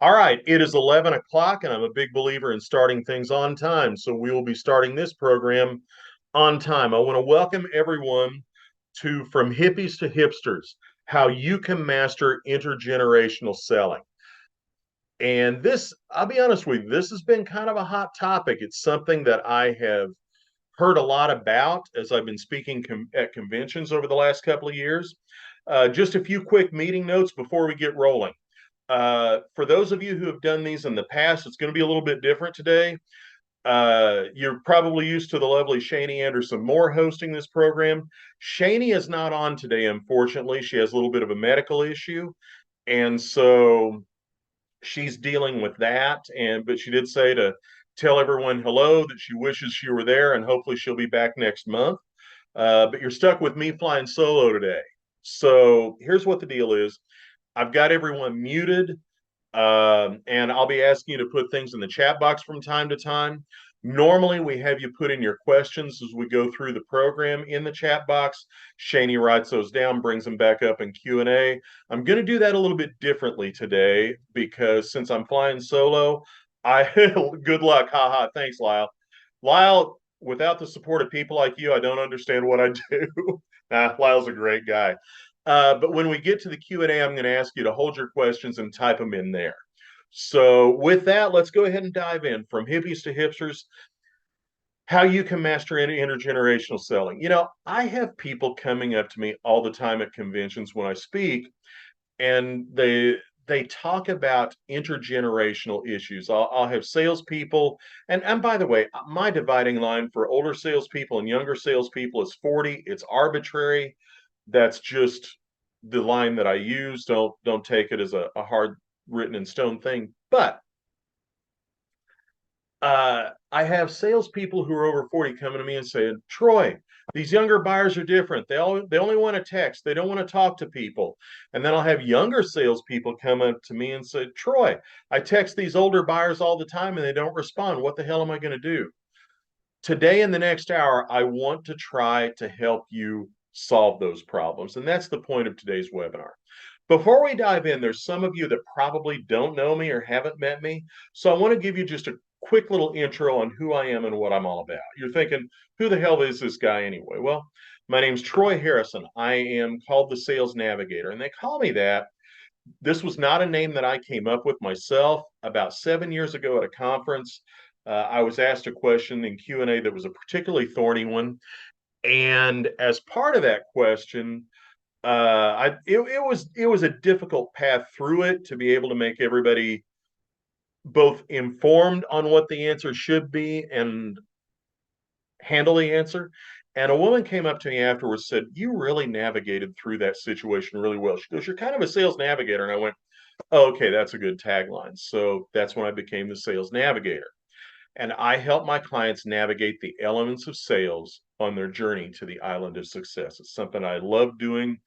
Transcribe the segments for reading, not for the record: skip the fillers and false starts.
All right, it is 11 o'clock, and I'm a big believer in starting things on time. So we will be starting this program on time. I want to welcome everyone to From Hippies to Hipsters, how you can master intergenerational selling. And this, I'll be honest with you, this has been kind of a hot topic. It's something that I have heard a lot about as I've been speaking at conventions over the last couple of years. Just a few quick meeting notes before we get rolling. For those of you who have done these in the past, it's going to be a little bit different today. You're probably used to the lovely Shani Anderson Moore hosting this program. Shani is not on today, unfortunately. She has a little bit of a medical issue, and so she's dealing with that. But she did say to tell everyone hello, that she wishes she were there, and hopefully she'll be back next month. But you're stuck with me flying solo today. So here's what the deal is. I've got everyone muted. And I'll be asking you to put things in the chat box from time to time. Normally, we have you put in your questions as we go through the program in the chat box. Shani writes those down, brings them back up in Q&A. I'm going to do that a little bit differently today because since I'm flying solo, good luck. Haha. Thanks, Lyle. Lyle, without the support of people like you, I don't understand what I do. Lyle's a great guy. But when we get to the Q&A, I'm going to ask you to hold your questions and type them in there. So with that, let's go ahead and dive in. From hippies to hipsters, how you can master intergenerational selling. I have people coming up to me all the time at conventions when I speak, and they talk about intergenerational issues. I'll have salespeople, and by the way, my dividing line for older salespeople and younger salespeople is 40. It's arbitrary. That's just the line that I use. Don't take it as a hard written in stone thing. But I have salespeople who are over 40 coming to me and saying, Troy, these younger buyers are different. They only want to text. They don't want to talk to people. And then I'll have younger salespeople come up to me and say, Troy, I text these older buyers all the time and they don't respond. What the hell am I going to do? Today in the next hour, I want to try to help you solve those problems. And that's the point of today's webinar. Before we dive in, there's some of you that probably don't know me or haven't met me. So I want to give you just a quick little intro on who I am and what I'm all about. You're thinking, who the hell is this guy anyway? Well, my name's Troy Harrison. I am called the Sales Navigator, and they call me that. This was not a name that I came up with myself. About 7 years ago at a conference, I was asked a question in Q&A that was a particularly thorny one. And as part of that question, it was a difficult path through it to be able to make everybody both informed on what the answer should be and handle the answer. And a woman came up to me afterwards and said, "You really navigated through that situation really well." She goes, "You're kind of a sales navigator." And I went, "Oh, okay, that's a good tagline." So that's when I became the sales navigator. And I help my clients navigate the elements of sales on their journey to the island of success. It's something I love doing.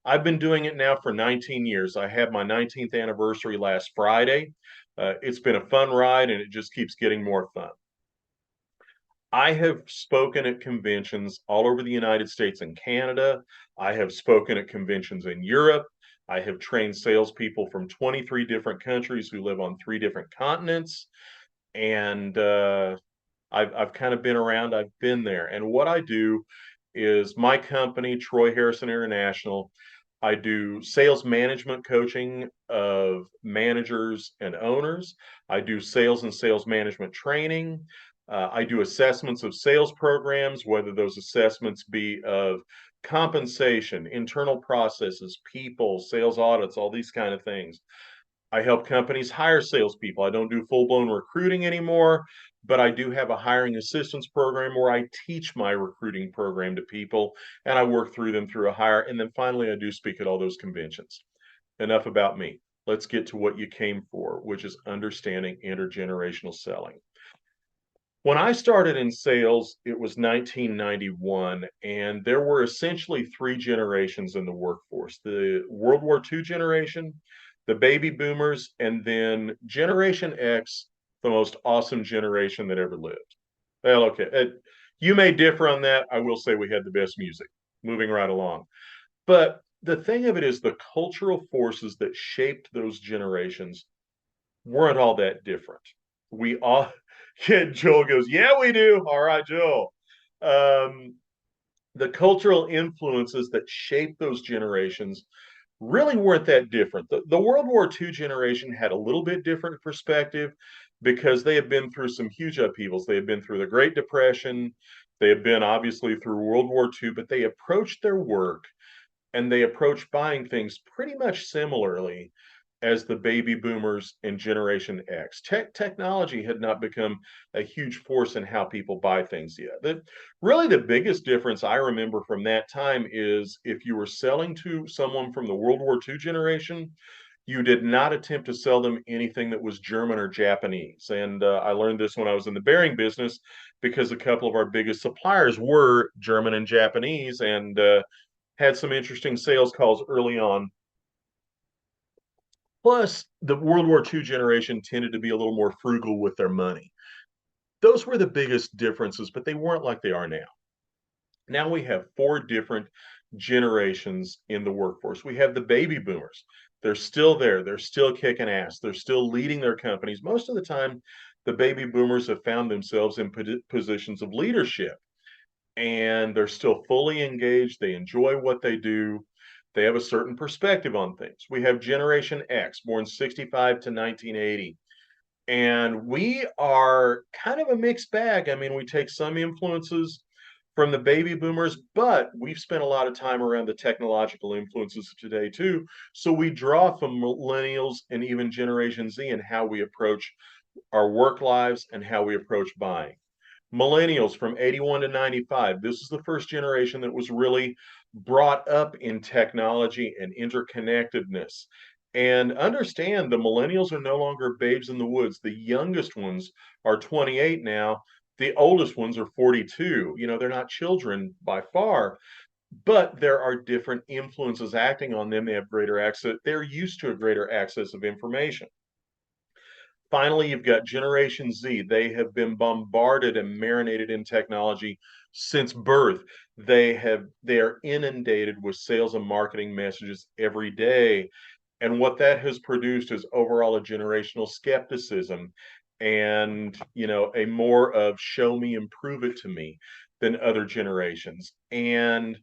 I've been doing it now for 19 years. I had my 19th anniversary last Friday. It's been a fun ride, and it just keeps getting more fun. I have spoken at conventions all over the United States and Canada. I have spoken at conventions in Europe. I have trained salespeople from 23 different countries who live on 3 different continents. And I've kind of been around, I've been there. And what I do is my company, Troy Harrison International, I do sales management coaching of managers and owners. I do sales and sales management training. I do assessments of sales programs, whether those assessments be of compensation, internal processes, people, sales audits, all these kind of things. I help companies hire salespeople. I don't do full-blown recruiting anymore, but I do have a hiring assistance program where I teach my recruiting program to people and I work through them through a hire. And then finally, I do speak at all those conventions. Enough about me. Let's get to what you came for, which is understanding intergenerational selling. When I started in sales, it was 1991, and there were essentially 3 generations in the workforce: the World War II generation, the baby boomers, and then Generation X, the most awesome generation that ever lived. Well, okay. You may differ on that. I will say we had the best music. Moving right along. But the thing of it is, the cultural forces that shaped those generations weren't all that different. We all, yeah, Joel goes, yeah, we do. All right, Joel. Um, the cultural influences that shaped those generations really weren't that different. The World War II generation had a little bit different perspective because they had been through some huge upheavals. They had been through the Great Depression. They had been obviously through World War II, but they approached their work and they approached buying things pretty much similarly as the baby boomers and Generation X. Technology had not become a huge force in how people buy things yet. Really, the biggest difference I remember from that time is if you were selling to someone from the World War II generation, you did not attempt to sell them anything that was German or Japanese. And I learned this when I was in the bearing business because a couple of our biggest suppliers were German and Japanese, and had some interesting sales calls early on. Plus, the World War II generation tended to be a little more frugal with their money. Those were the biggest differences, but they weren't like they are now. Now we have four different generations in the workforce. We have the baby boomers. They're still there. They're still kicking ass. They're still leading their companies. Most of the time, the baby boomers have found themselves in positions of leadership and they're still fully engaged. They enjoy what they do. They have a certain perspective on things. We have Generation X, born 65 to 1980. And we are kind of a mixed bag. I mean, we take some influences from the baby boomers, but we've spent a lot of time around the technological influences of today too. So we draw from millennials and even Generation Z in how we approach our work lives and how we approach buying. Millennials from 81 to 95, this is the first generation that was really brought up in technology and interconnectedness. And understand the millennials are no longer babes in the woods. The youngest ones are 28 now. The oldest ones are 42. You know, they're not children by far, but there are different influences acting on them. They have greater access. They're used to a greater access of information. Finally, you've got Generation Z. They have been bombarded and marinated in technology since birth. They are inundated with sales and marketing messages every day. And what that has produced is overall a generational skepticism and, a more of show me and prove it to me than other generations. And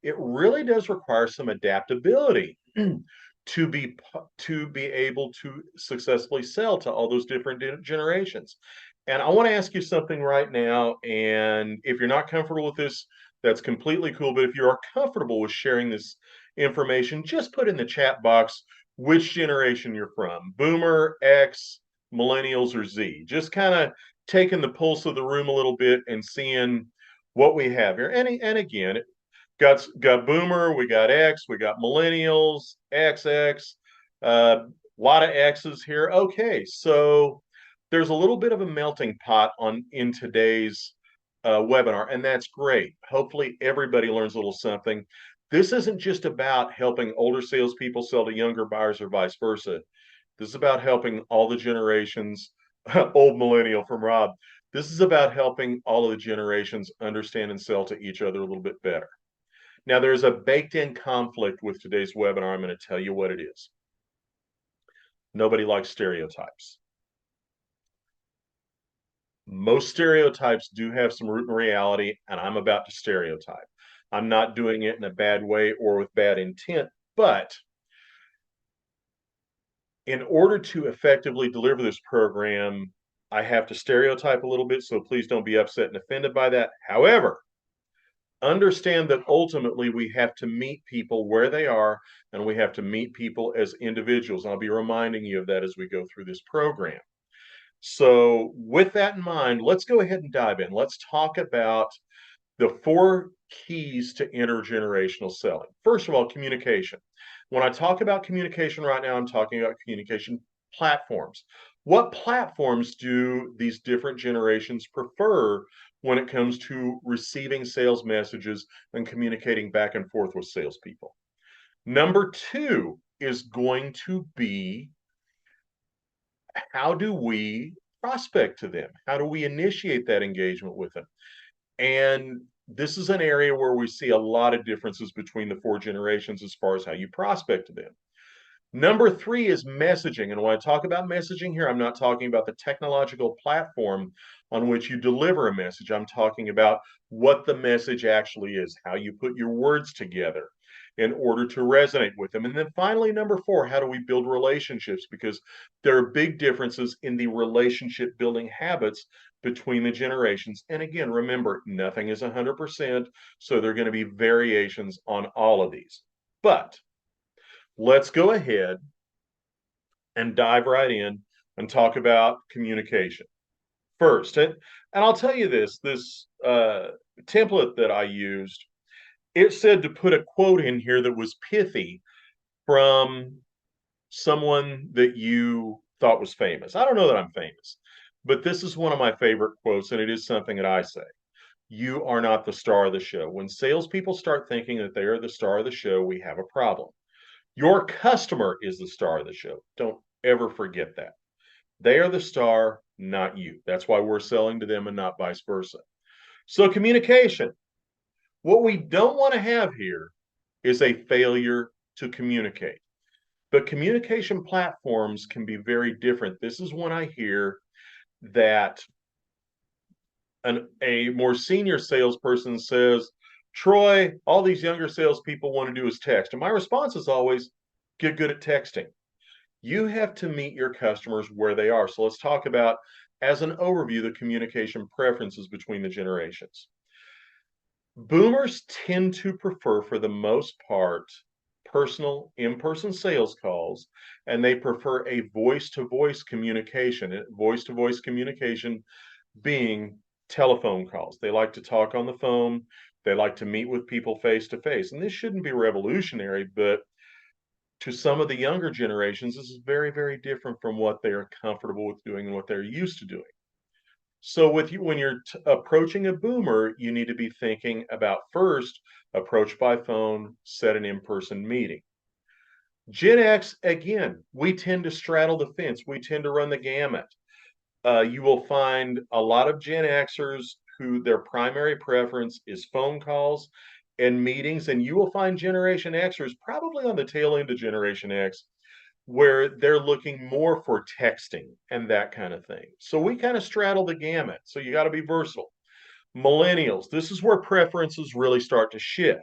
it really does require some adaptability to be able to successfully sell to all those different generations. And I want to ask you something right now. And if you're not comfortable with this, that's completely cool. But if you are comfortable with sharing this information, just put in the chat box which generation you're from: Boomer, X, Millennials, or Z. Just kind of taking the pulse of the room a little bit and seeing what we have here. And again, got Boomer, we got X, we got Millennials, XX, a lot of X's here. Okay, so there's a little bit of a melting pot on in today's webinar, and that's great. Hopefully, everybody learns a little something. This isn't just about helping older salespeople sell to younger buyers or vice versa. This is about helping all the generations. Old millennial from Rob. This is about helping all of the generations understand and sell to each other a little bit better. Now, there's a baked-in conflict with today's webinar. I'm going to tell you what it is. Nobody likes stereotypes. Most stereotypes do have some root in reality, and I'm about to stereotype. I'm not doing it in a bad way or with bad intent, but in order to effectively deliver this program, I have to stereotype a little bit, so please don't be upset and offended by that. However, understand that ultimately we have to meet people where they are, and we have to meet people as individuals. I'll be reminding you of that as we go through this program. So with that in mind, let's go ahead and dive in. Let's talk about the four keys to intergenerational selling. First of all, communication. When I talk about communication right now, I'm talking about communication platforms. What platforms do these different generations prefer when it comes to receiving sales messages and communicating back and forth with salespeople? Number two is going to be, how do we prospect to them? How do we initiate that engagement with them? And this is an area where we see a lot of differences between the four generations as far as how you prospect to them. Number three is messaging. And when I talk about messaging here, I'm not talking about the technological platform on which you deliver a message. I'm talking about what the message actually is, how you put your words together in order to resonate with them. And then finally, number four, how do we build relationships? Because there are big differences in the relationship building habits between the generations. And again, remember, nothing is 100%, so there are going to be variations on all of these. But let's go ahead and dive right in and talk about communication first. And I'll tell you this template that I used, it said to put a quote in here that was pithy from someone that you thought was famous. I don't know that I'm famous, but this is one of my favorite quotes, and it is something that I say. You are not the star of the show. When salespeople start thinking that they are the star of the show, we have a problem. Your customer is the star of the show. Don't ever forget that. They are the star, not you. That's why we're selling to them and not vice versa. So, communication. What we don't want to have here is a failure to communicate. But communication platforms can be very different. This is when I hear that a more senior salesperson says, Troy, all these younger salespeople want to do is text. And my response is always, get good at texting. You have to meet your customers where they are. So let's talk about, as an overview, the communication preferences between the generations. Boomers tend to prefer, for the most part, personal in-person sales calls, and they prefer a voice-to-voice communication. Voice-to-voice communication being telephone calls. They like to talk on the phone. They like to meet with people face to face. And this shouldn't be revolutionary, but to some of the younger generations, this is very, very different from what they are comfortable with doing and what they're used to doing. So with you, when you're approaching a boomer, you need to be thinking about first, approach by phone, set an in-person meeting. Gen X, again, we tend to straddle the fence. We tend to run the gamut. You will find a lot of Gen Xers who their primary preference is phone calls and meetings, and you will find Generation Xers probably on the tail end of Generation X where they're looking more for texting and that kind of thing. So we kind of straddle the gamut. So you got to be versatile. Millennials, this is where preferences really start to shift.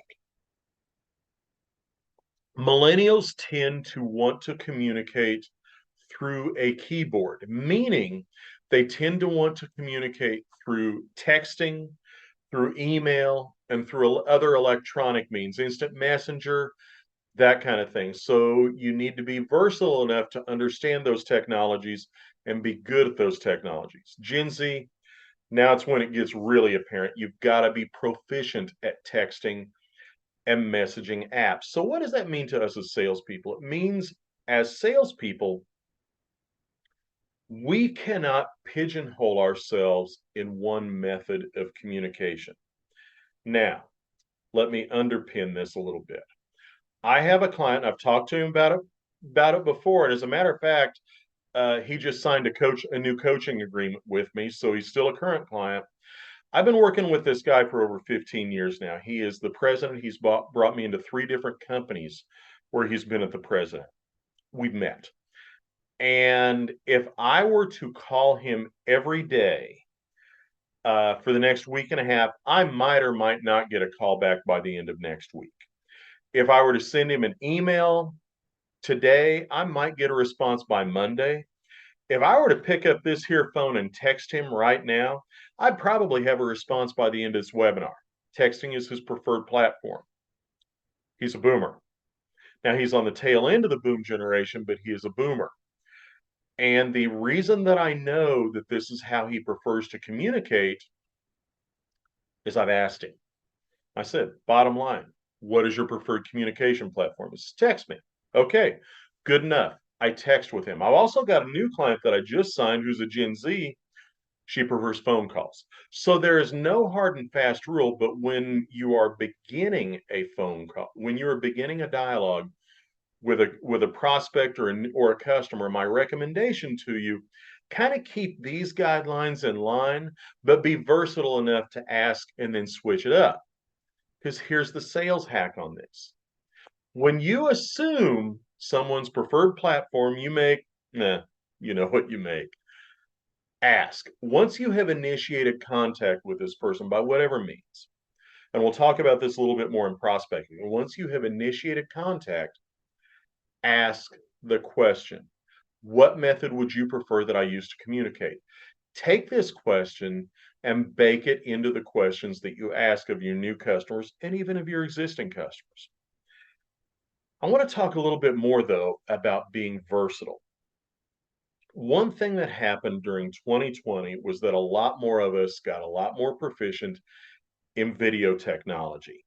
Millennials tend to want to communicate through a keyboard, meaning they tend to want to communicate through texting, through email, and through other electronic means, instant messenger, that kind of thing. So you need to be versatile enough to understand those technologies and be good at those technologies. Gen Z, now it's when it gets really apparent. You've got to be proficient at texting and messaging apps. So what does that mean to us as salespeople? It means as salespeople, we cannot pigeonhole ourselves in one method of communication. Now, let me underpin this a little bit. I have a client, I've talked to him about it before, and as a matter of fact, he just signed a new coaching agreement with me, so he's still a current client. I've been working with this guy for over 15 years now. He is the president. He's brought me into 3 different companies where he's been at the president. We've met. And if I were to call him every day for the next week and a half, I might or might not get a call back by the end of next week. If I were to send him an email today, I might get a response by Monday. If I were to pick up this here phone and text him right now, I'd probably have a response by the end of this webinar. Texting is his preferred platform. He's a boomer. Now, he's on the tail end of the boom generation, but he is a boomer. And the reason that I know that this is how he prefers to communicate is I've asked him. I said, bottom line, what is your preferred communication platform? He says, text me. Okay, good enough. I text with him. I've also got a new client that I just signed who's a Gen Z. She prefers phone calls. So there is no hard and fast rule, but when you are beginning a phone call, when you are beginning a dialogue with a prospect or a customer, my recommendation to you, kind of keep these guidelines in line, but be versatile enough to ask and then switch it up. Because here's the sales hack on this. When you assume someone's preferred platform, you make, nah, you know what you make. Ask. Once you have initiated contact with this person by whatever means, and we'll talk about this a little bit more in prospecting. Once you have initiated contact, ask the question, what method would you prefer that I use to communicate? Take this question and bake it into the questions that you ask of your new customers and even of your existing customers. I want to talk a little bit more, though, about being versatile. One thing that happened during 2020 was that a lot more of us got a lot more proficient in video technology.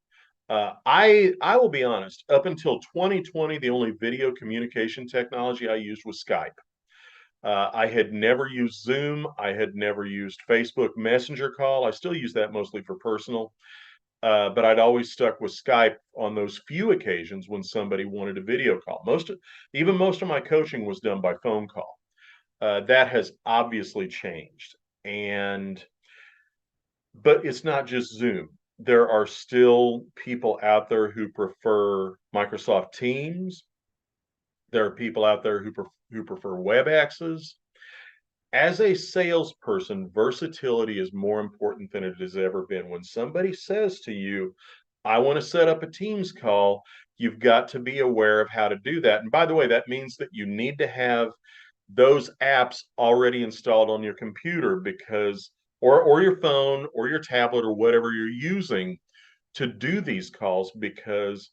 I will be honest, up until 2020, the only video communication technology I used was Skype. I had never used Zoom. I had never used Facebook Messenger call. I still use that mostly for personal, but I'd always stuck with Skype on those few occasions when somebody wanted a video call. Even most of my coaching was done by phone call. That has obviously changed, but it's not just Zoom. There are still people out there who prefer Microsoft Teams. There are people out there who prefer WebExes. As a salesperson, versatility is more important than it has ever been. When somebody says to you, I want to set up a Teams call, you've got to be aware of how to do that. And by the way, that means that you need to have those apps already installed on your computer because or your phone or your tablet or whatever you're using to do these calls, because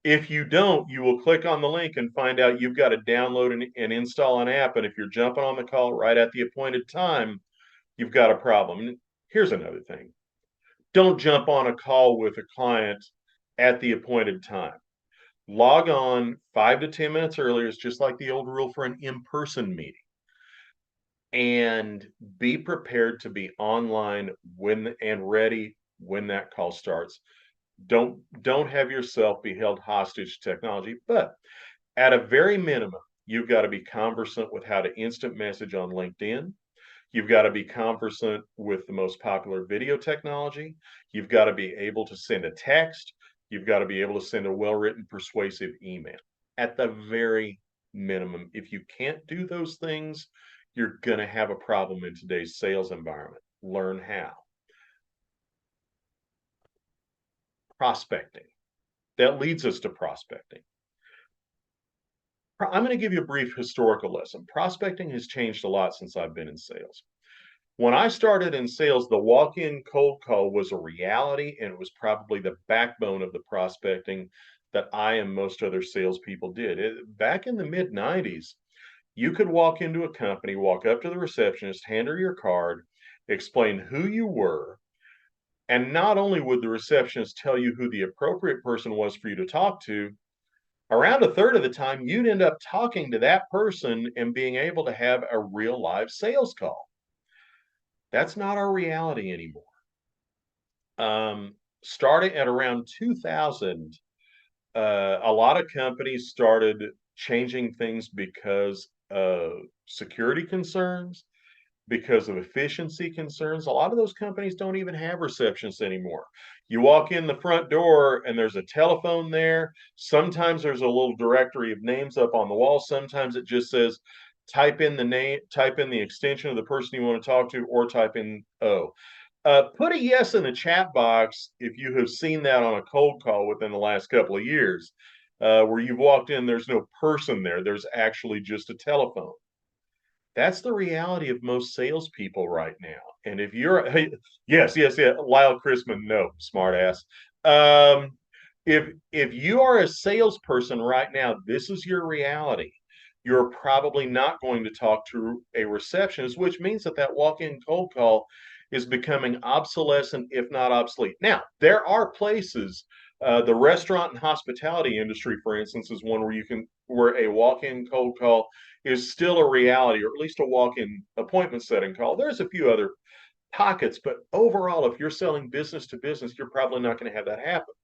if you don't, you will click on the link and find out you've got to download and install an app. And if you're jumping on the call right at the appointed time, you've got a problem. And here's another thing. Don't jump on a call with a client at the appointed time. Log on 5 to 10 minutes earlier. It's just like the old rule for an in-person meeting. And be prepared to be online and ready when that call starts. Don't have yourself be held hostage to technology, but at a very minimum, you've got to be conversant with how to instant message on LinkedIn. You've got to be conversant with the most popular video technology. You've got to be able to send a text. You've got to be able to send a well-written, persuasive email. At the very minimum, if you can't do those things, you're going to have a problem in today's sales environment. Learn how. Prospecting. That leads us to prospecting. I'm going to give you a brief historical lesson. Prospecting has changed a lot since I've been in sales. When I started in sales, the walk-in cold call was a reality, and it was probably the backbone of the prospecting that I and most other salespeople did. Back in the mid-90s, you could walk into a company, walk up to the receptionist, hand her your card, explain who you were, and not only would the receptionist tell you who the appropriate person was for you to talk to, around a third of the time, you'd end up talking to that person and being able to have a real live sales call. That's not our reality anymore. Starting at around 2000, a lot of companies started changing things because of security concerns, because of efficiency concerns. A lot of those companies don't even have receptionists anymore. You walk in the front door and there's a telephone there. Sometimes there's a little directory of names up on the wall. Sometimes it just says, type in the name, type in the extension of the person you want to talk to, or type in O. Put a yes in the chat box if you have seen that on a cold call within the last couple of years, where you've walked in, there's no person there. There's actually just a telephone. That's the reality of most salespeople right now. And if you're, yes, Lyle Chrisman, no, smartass. If you are a salesperson right now, this is your reality. You're probably not going to talk to a receptionist, which means that walk-in cold call is becoming obsolescent, if not obsolete. Now, there are places, the restaurant and hospitality industry, for instance, is one where a walk-in cold call is still a reality, or at least a walk-in appointment setting call. There's a few other pockets, but overall, if you're selling business to business, you're probably not going to have that happen.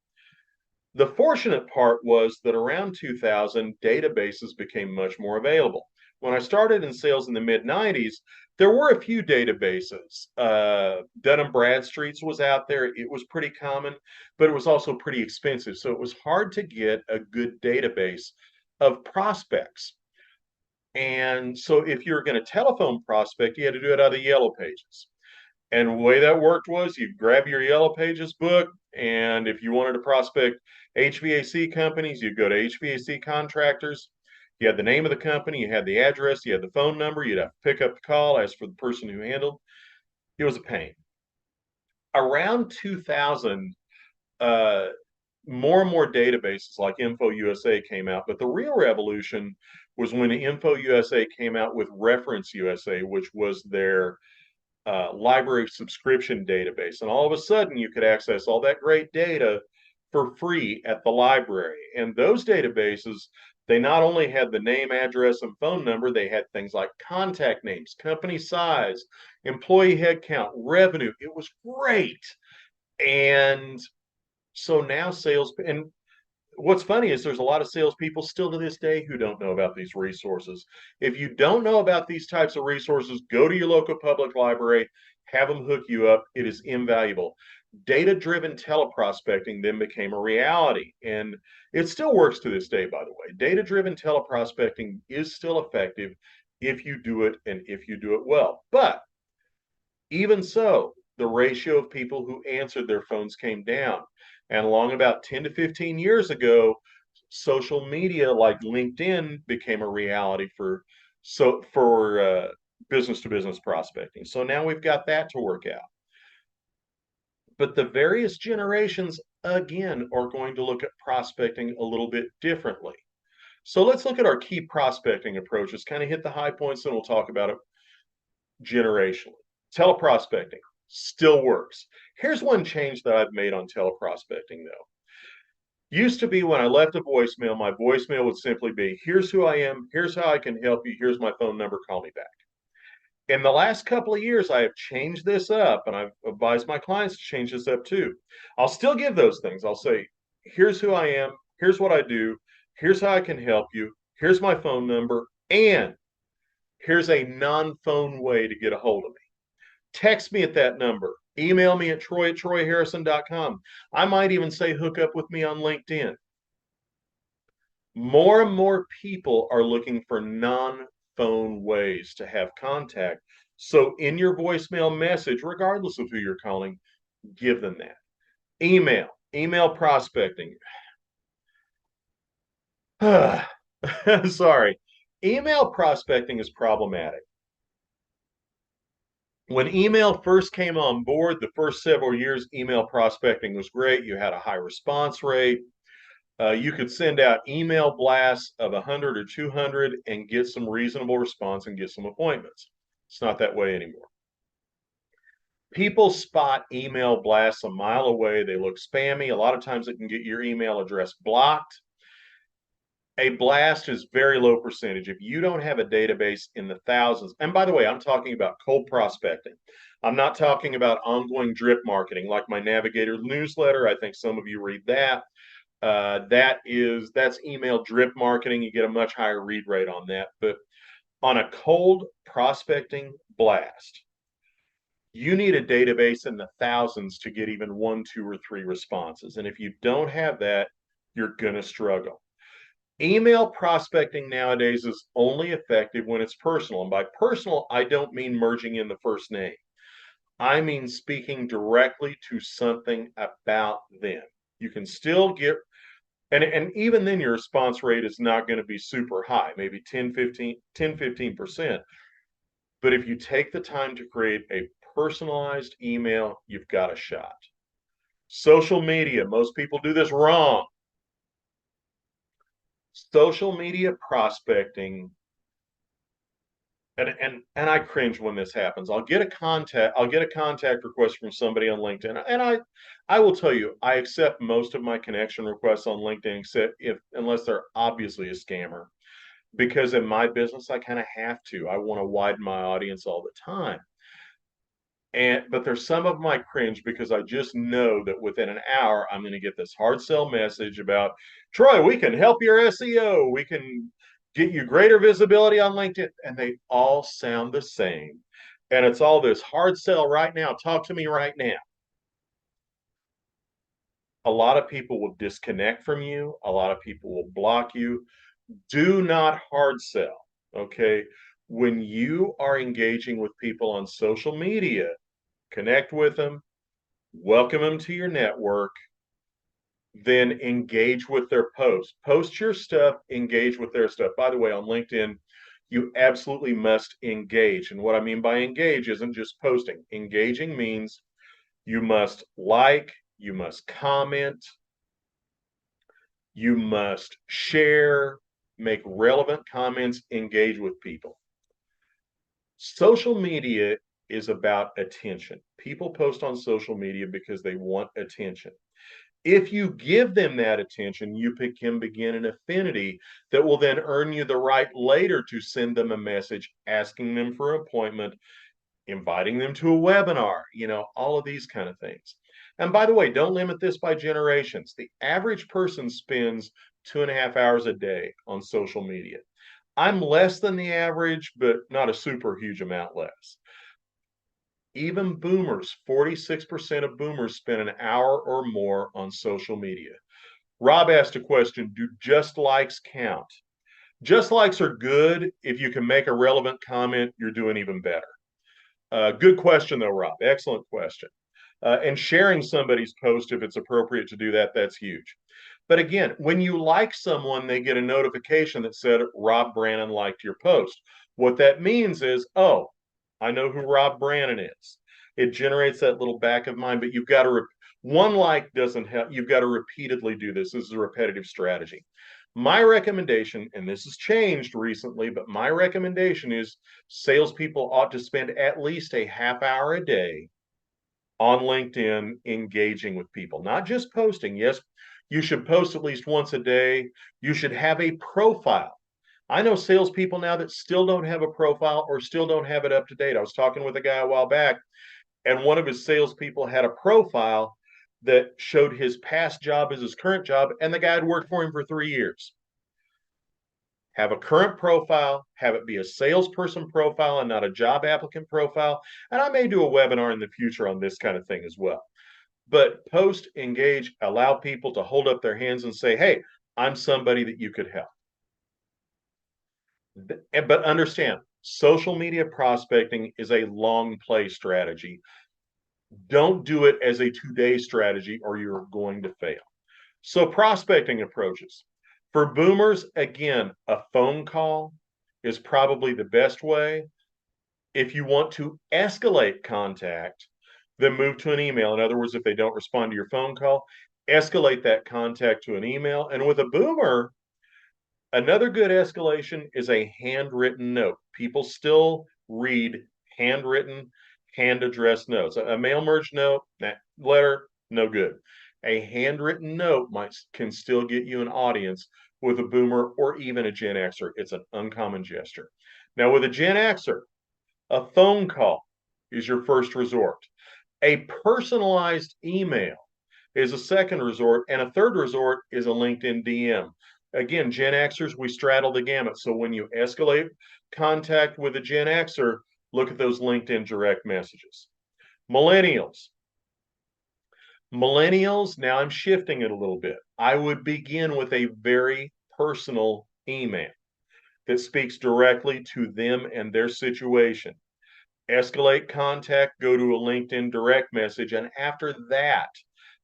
The fortunate part was that around 2000, databases became much more available. When I started in sales in the mid-90s, there were a few databases. Dun & Bradstreet's was out there. It was pretty common, but it was also pretty expensive. So it was hard to get a good database of prospects. And so if you're going to telephone prospect, you had to do it out of the Yellow Pages. And the way that worked was you grab your Yellow Pages book, and if you wanted to prospect HVAC companies, you'd go to HVAC contractors. You had the name of the company, you had the address, you had the phone number, you'd have to pick up the call, ask for the person who handled. It was a pain. Around 2000, uh, more and more databases like InfoUSA came out, but the real revolution was when InfoUSA came out with Reference USA, which was their library subscription database. And all of a sudden, you could access all that great data for free at the library. And those databases, they not only had the name, address, and phone number, they had things like contact names, company size, employee headcount, revenue. It was great. And so now sales, and what's funny is there's a lot of salespeople still to this day who don't know about these resources. If you don't know about these types of resources, go to your local public library, have them hook you up. It is invaluable. Data-driven teleprospecting then became a reality, and it still works to this day, by the way. Data-driven teleprospecting is still effective if you do it and if you do it well. But even so, the ratio of people who answered their phones came down. And along about 10 to 15 years ago, social media like LinkedIn became a reality for business to business prospecting. So now we've got that to work out. But the various generations again are going to look at prospecting a little bit differently. So let's look at our key prospecting approaches, kind of hit the high points, and we'll talk about it generationally. Teleprospecting still works. Here's one change that I've made on teleprospecting, though. Used to be when I left a voicemail, my voicemail would simply be, here's who I am, here's how I can help you, here's my phone number, call me back. In the last couple of years, I have changed this up, and I've advised my clients to change this up too. I'll still give those things. I'll say, here's who I am, here's what I do, here's how I can help you, here's my phone number, and here's a non-phone way to get a hold of me. Text me at that number. Email me at troy@troyharrison.com. I might even say hook up with me on LinkedIn. More and more people are looking for non-phone ways to have contact. So in your voicemail message, regardless of who you're calling, give them that. Email prospecting. Sorry. Email prospecting is problematic. When email first came on board, the first several years, email prospecting was great. You had a high response rate. You could send out email blasts of 100 or 200 and get some reasonable response and get some appointments. It's not that way anymore. People spot email blasts a mile away. They look spammy. A lot of times it can get your email address blocked. A blast is very low percentage. If you don't have a database in the thousands, and by the way, I'm talking about cold prospecting. I'm not talking about ongoing drip marketing like my Navigator newsletter. I think some of you read that. That's email drip marketing. You get a much higher read rate on that. But on a cold prospecting blast, you need a database in the thousands to get even 1, 2, or 3 responses. And if you don't have that, you're going to struggle. Email prospecting nowadays is only effective when it's personal. And by personal, I don't mean merging in the first name. I mean speaking directly to something about them. You can still get, and even then your response rate is not going to be super high, maybe 15%. But if you take the time to create a personalized email, you've got a shot. Social media, most people do this wrong. Social media prospecting, and I cringe when this happens. I'll get a contact request from somebody on LinkedIn, and I will tell you, I accept most of my connection requests on LinkedIn, except unless they're obviously a scammer, because in my business I kind of have to. I want to widen my audience all the time. But there's some of my cringe because I just know that within an hour I'm going to get this hard sell message about, Troy, we can help your SEO. We can get you greater visibility on LinkedIn. And they all sound the same. And it's all this hard sell right now. Talk to me right now. A lot of people will disconnect from you. A lot of people will block you. Do not hard sell. Okay. When you are engaging with people on social media, connect with them, welcome them to your network, then engage with their posts. Post your stuff, engage with their stuff. By the way, on LinkedIn, you absolutely must engage. And what I mean by engage isn't just posting. Engaging means you must like, you must comment, you must share, make relevant comments, engage with people. Social media is about attention. People post on social media because they want attention. If you give them that attention, you can begin an affinity that will then earn you the right later to send them a message asking them for an appointment, inviting them to a webinar, all of these kind of things. And by the way, don't limit this by generations. The average person spends 2.5 hours a day on social media. I'm less than the average, but not a super huge amount less. Even boomers, 46% of boomers spend an hour or more on social media. Rob asked a question, do just likes count? Just likes are good. If you can make a relevant comment, you're doing even better. Good question, though, Rob. Excellent question. And sharing somebody's post, if it's appropriate to do that, that's huge. But again, when you like someone, they get a notification that said Rob Brannon liked your post. What that means is, oh, I know who Rob Brannon is. It generates that little back of mind, but you've got to, one like doesn't help. You've got to repeatedly do this. This is a repetitive strategy. My recommendation, and this has changed recently, but my recommendation is salespeople ought to spend at least a half hour a day on LinkedIn engaging with people, not just posting. Yes, you should post at least once a day. You should have a profile. I know salespeople now that still don't have a profile or still don't have it up to date. I was talking with a guy a while back, and one of his salespeople had a profile that showed his past job as his current job, and the guy had worked for him for 3 years. Have a current profile, have it be a salesperson profile and not a job applicant profile. And I may do a webinar in the future on this kind of thing as well. But post, engage, allow people to hold up their hands and say, hey, I'm somebody that you could help. But understand, social media prospecting is a long play strategy. Don't do it as a 2-day strategy or you're going to fail. So, prospecting approaches. For boomers, again, a phone call is probably the best way. If you want to escalate contact, then move to an email. In other words, if they don't respond to your phone call, escalate that contact to an email. And with a boomer, another good escalation is a handwritten note. People still read handwritten, hand addressed notes. A mail merge note, that letter, no good. A handwritten note can still get you an audience with a boomer or even a Gen Xer. It's an uncommon gesture. Now, with a Gen Xer, a phone call is your first resort. A personalized email is a second resort, and a third resort is a LinkedIn DM. Again, Gen Xers, we straddle the gamut. So when you escalate contact with a Gen Xer, look at those LinkedIn direct messages. Millennials. Now I'm shifting it a little bit. I would begin with a very personal email that speaks directly to them and their situation. Escalate contact, go to a LinkedIn direct message, and after that,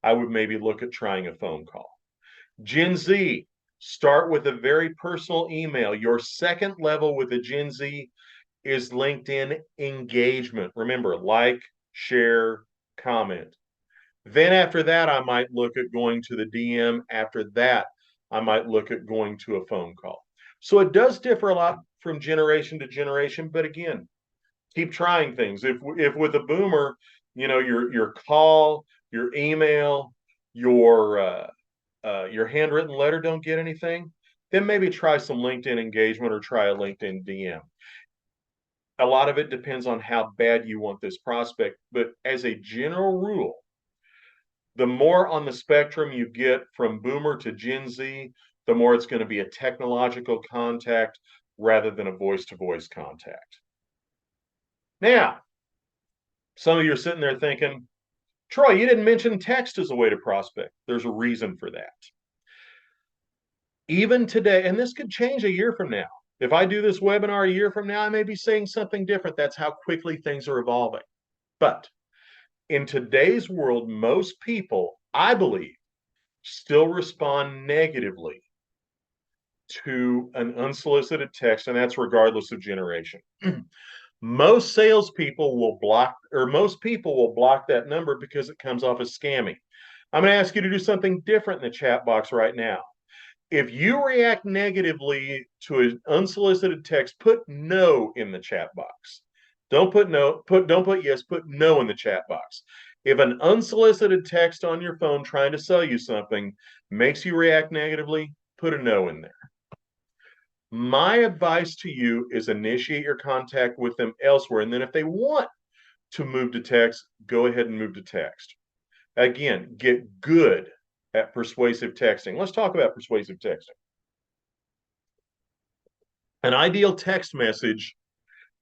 I would maybe look at trying a phone call. Gen Z, start with a very personal email. Your second level with a Gen Z is LinkedIn engagement. Remember, like, share, comment. Then after that, I might look at going to the DM. After that, I might look at going to a phone call. So it does differ a lot from generation to generation, but again, keep trying things. If with a boomer, your call, your email, your handwritten letter don't get anything, then maybe try some LinkedIn engagement or try a LinkedIn DM. A lot of it depends on how bad you want this prospect, but as a general rule, the more on the spectrum you get from boomer to Gen Z, the more it's going to be a technological contact rather than a voice-to-voice contact. Now, some of you are sitting there thinking, Troy, you didn't mention text as a way to prospect. There's a reason for that. Even today, and this could change a year from now. If I do this webinar a year from now, I may be saying something different. That's how quickly things are evolving. But in today's world, most people, I believe, still respond negatively to an unsolicited text, and that's regardless of generation. Most salespeople will block, or most people will block that number because it comes off as scammy. I'm going to ask you to do something different in the chat box right now. If you react negatively to an unsolicited text, put no in the chat box. Don't put no, don't put yes, put no in the chat box. If an unsolicited text on your phone trying to sell you something makes you react negatively, put a no in there. My advice to you is initiate your contact with them elsewhere. And then if they want to move to text, go ahead and move to text. Again, get good at persuasive texting. Let's talk about persuasive texting. An ideal text message,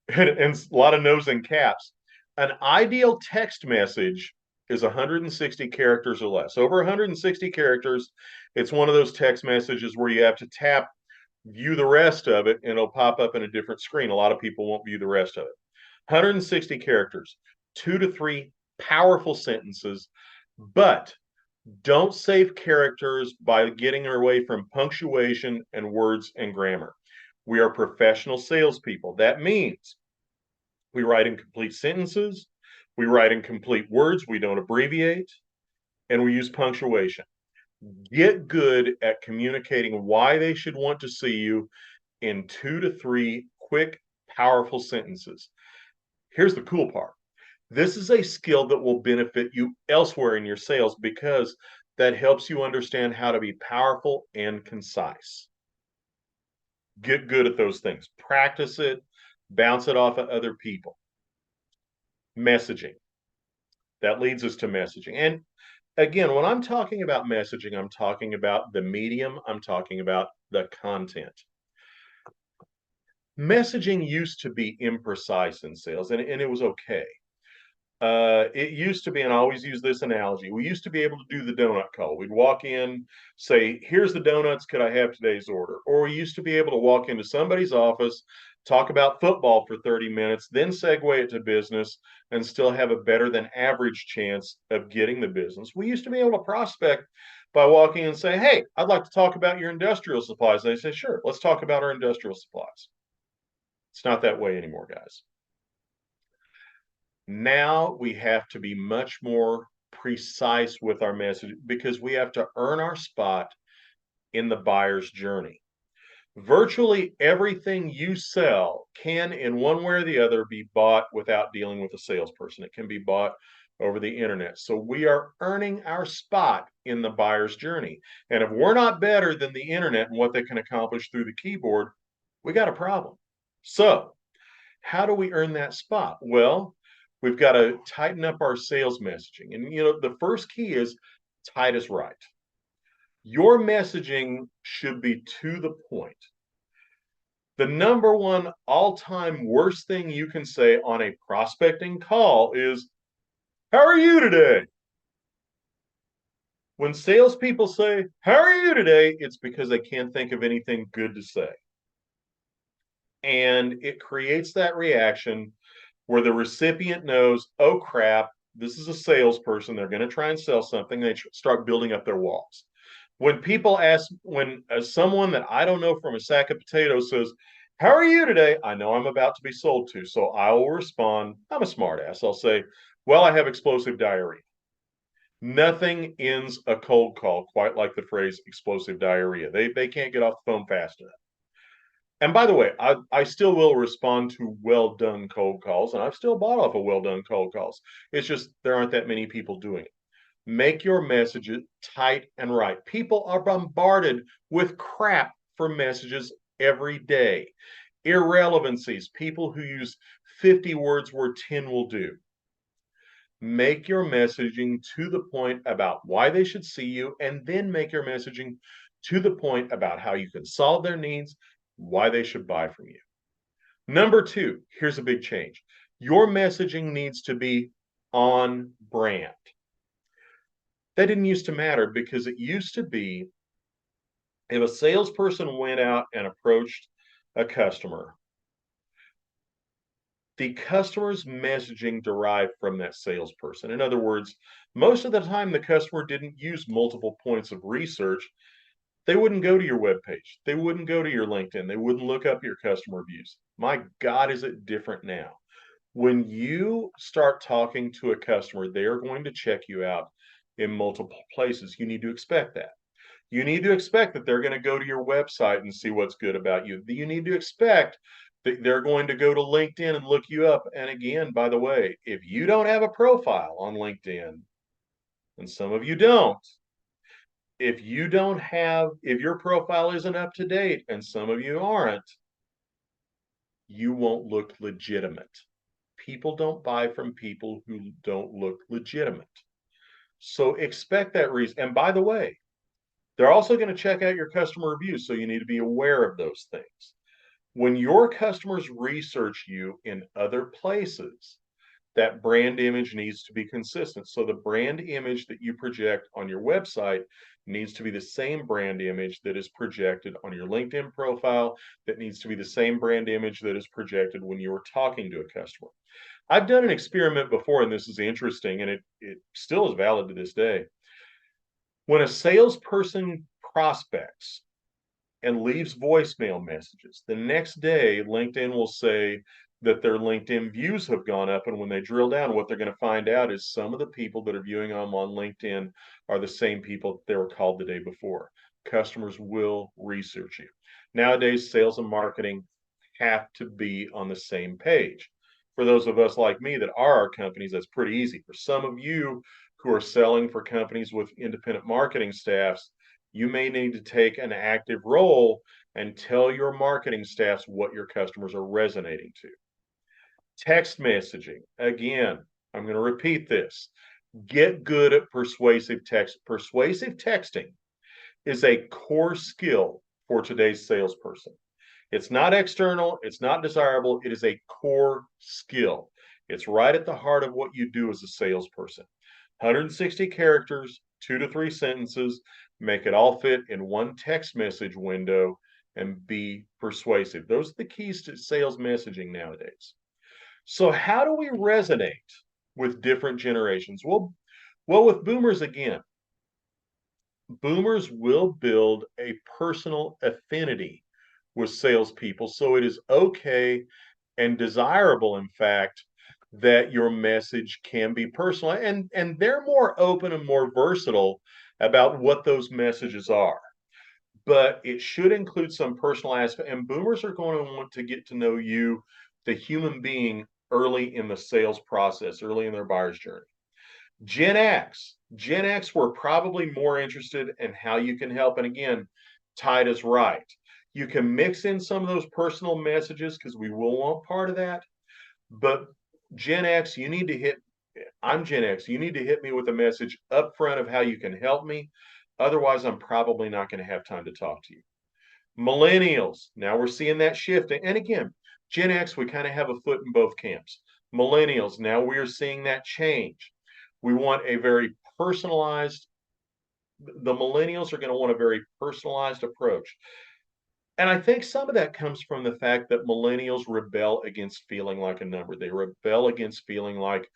and a lot of no's and caps, an ideal text message is 160 characters or less. Over 160 characters, it's one of those text messages where you have to tap view the rest of it and it'll pop up in a different screen. A lot of people won't view the rest of it. 160 characters, 2 to 3 powerful sentences, but don't save characters by getting away from punctuation and words and grammar. We are professional salespeople. That means we write in complete sentences, we write in complete words, we don't abbreviate, and we use punctuation. Get good at communicating why they should want to see you in 2 to 3 quick, powerful sentences. Here's the cool part. This is a skill that will benefit you elsewhere in your sales because that helps you understand how to be powerful and concise. Get good at those things. Practice it, bounce it off of other people. Messaging. That leads us to messaging. And again, when I'm talking about messaging, I'm talking about the medium, I'm talking about the content. Messaging used to be imprecise in sales, and it was okay. It used to be, and I always use this analogy, we used to be able to do the donut call. We'd walk in, say, here's the donuts, could I have today's order? Or we used to be able to walk into somebody's office, talk about football for 30 minutes, then segue it to business, and still have a better than average chance of getting the business. We used to be able to prospect by walking in and say, hey, I'd like to talk about your industrial supplies. And they say, sure, let's talk about our industrial supplies. It's not that way anymore, guys. Now we have to be much more precise with our message because we have to earn our spot in the buyer's journey. Virtually everything you sell can, in one way or the other, be bought without dealing with a salesperson. It can be bought over the internet. So we are earning our spot in the buyer's journey. And if we're not better than the internet and what they can accomplish through the keyboard, we got a problem. So how do we earn that spot? Well, we've got to tighten up our sales messaging. And, the first key is tight as right. Your messaging should be to the point. The number one all-time worst thing you can say on a prospecting call is, how are you today? When salespeople say, how are you today? It's because they can't think of anything good to say. And it creates that reaction where the recipient knows, oh crap, this is a salesperson. They're going to try and sell something. They start building up their walls. When people ask, when someone that I don't know from a sack of potatoes says, how are you today? I know I'm about to be sold to. So I will respond, I'm a smart ass. I'll say, well, I have explosive diarrhea. Nothing ends a cold call quite like the phrase explosive diarrhea. They can't get off the phone fast enough. And by the way, I still will respond to well done cold calls, and I've still bought off of well done cold calls. It's just there aren't that many people doing it. Make your messages tight and right. People are bombarded with crap for messages every day. Irrelevancies, people who use 50 words where 10 will do. Make your messaging to the point about why they should see you, and then make your messaging to the point about how you can solve their needs, why they should buy from you. Number two, here's a big change. Your messaging needs to be on brand. That didn't used to matter because it used to be If a salesperson went out and approached a customer, the customer's messaging derived from that salesperson. In other words, most of the time the customer didn't use multiple points of research. They wouldn't go to your webpage. They wouldn't go to your LinkedIn. They wouldn't look up your customer reviews. My God, is it different now? When you start talking to a customer, they are going to check you out in multiple places. You need to expect that. You need to expect that they're going to go to your website and see what's good about you. You need to expect that they're going to go to LinkedIn and look you up. And again, by the way, if you don't have a profile on LinkedIn, and some of you don't, if your profile isn't up to date, and some of you aren't, you won't look legitimate. People don't buy from people who don't look legitimate. So expect that reason. And by the way, they're also going to check out your customer reviews, so you need to be aware of those things. When your customers research you in other places, that brand image needs to be consistent. So the brand image that you project on your website needs to be the same brand image that is projected on your LinkedIn profile, that needs to be the same brand image that is projected when you're talking to a customer. I've done an experiment before, and this is interesting, and it still is valid to this day. When a salesperson prospects and leaves voicemail messages, the next day LinkedIn will say that their LinkedIn views have gone up. And when they drill down, what they're going to find out is some of the people that are viewing them on LinkedIn are the same people they were called the day before. Customers will research you. Nowadays, sales and marketing have to be on the same page. For those of us like me that are our companies, that's pretty easy. For some of you who are selling for companies with independent marketing staffs, you may need to take an active role and tell your marketing staffs what your customers are resonating to. Text messaging. Again, I'm going to repeat this. Get good at persuasive text. Persuasive texting is a core skill for today's salesperson. It's not external, it's not desirable, it is a core skill. It's right at the heart of what you do as a salesperson. 160 characters, 2 to 3 sentences, make it all fit in one text message window, and be persuasive. Those are the keys to sales messaging nowadays. So how do we resonate with different generations? Well, with boomers, again, boomers will build a personal affinity with salespeople. So it is okay and desirable, in fact, that your message can be personal. And they're more open and more versatile about what those messages are. But it should include some personal aspect. And boomers are going to want to get to know you, the human being, early in the sales process, early in their buyer's journey. Gen X were probably more interested in how you can help. And again, tide is right. You can mix in some of those personal messages because we will want part of that. But Gen X, you need to hit, I'm Gen X, you need to hit me with a message up front of how you can help me. Otherwise, I'm probably not going to have time to talk to you. Millennials, now we're seeing that shift. And again, Gen X, we kind of have a foot in both camps. Millennials, now we are seeing that change. We want a very personalized, the millennials are going to want a very personalized approach. And I think some of that comes from the fact that millennials rebel against feeling like a number. They rebel against feeling like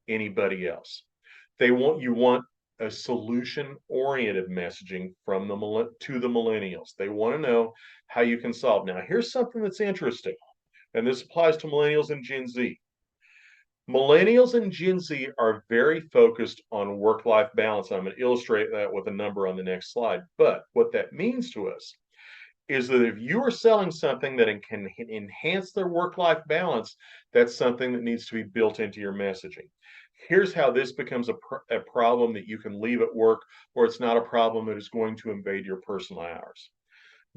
anybody else. You want a solution-oriented messaging from to the millennials. They want to know how you can solve. Now, here's something that's interesting, and this applies to millennials and Gen Z. Millennials and Gen Z are very focused on work-life balance. I'm going to illustrate that with a number on the next slide. But what that means to us is that if you are selling something that can enhance their work-life balance, that's something that needs to be built into your messaging. Here's how this becomes a problem that you can leave at work, or it's not a problem that is going to invade your personal hours.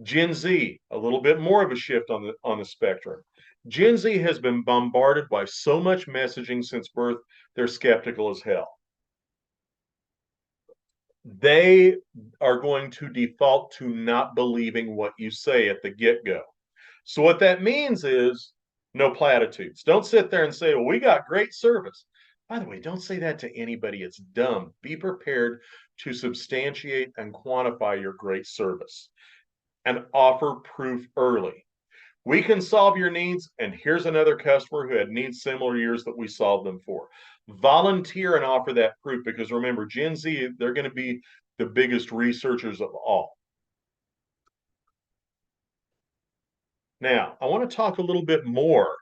Gen Z, a little bit more of a shift on the spectrum. Gen Z has been bombarded by so much messaging since birth, they're skeptical as hell. They are going to default to not believing what you say at the get-go. So what that means is no platitudes. Don't sit there and say, well, we got great service. By the way, don't say that to anybody. It's dumb. Be prepared to substantiate and quantify your great service. and offer proof early. We can solve your needs, and here's another customer who had needs similar to yours that we solved them for. Volunteer and offer that proof, because remember, Gen Z, they're going to be the biggest researchers of all. Now, I want to talk a little bit more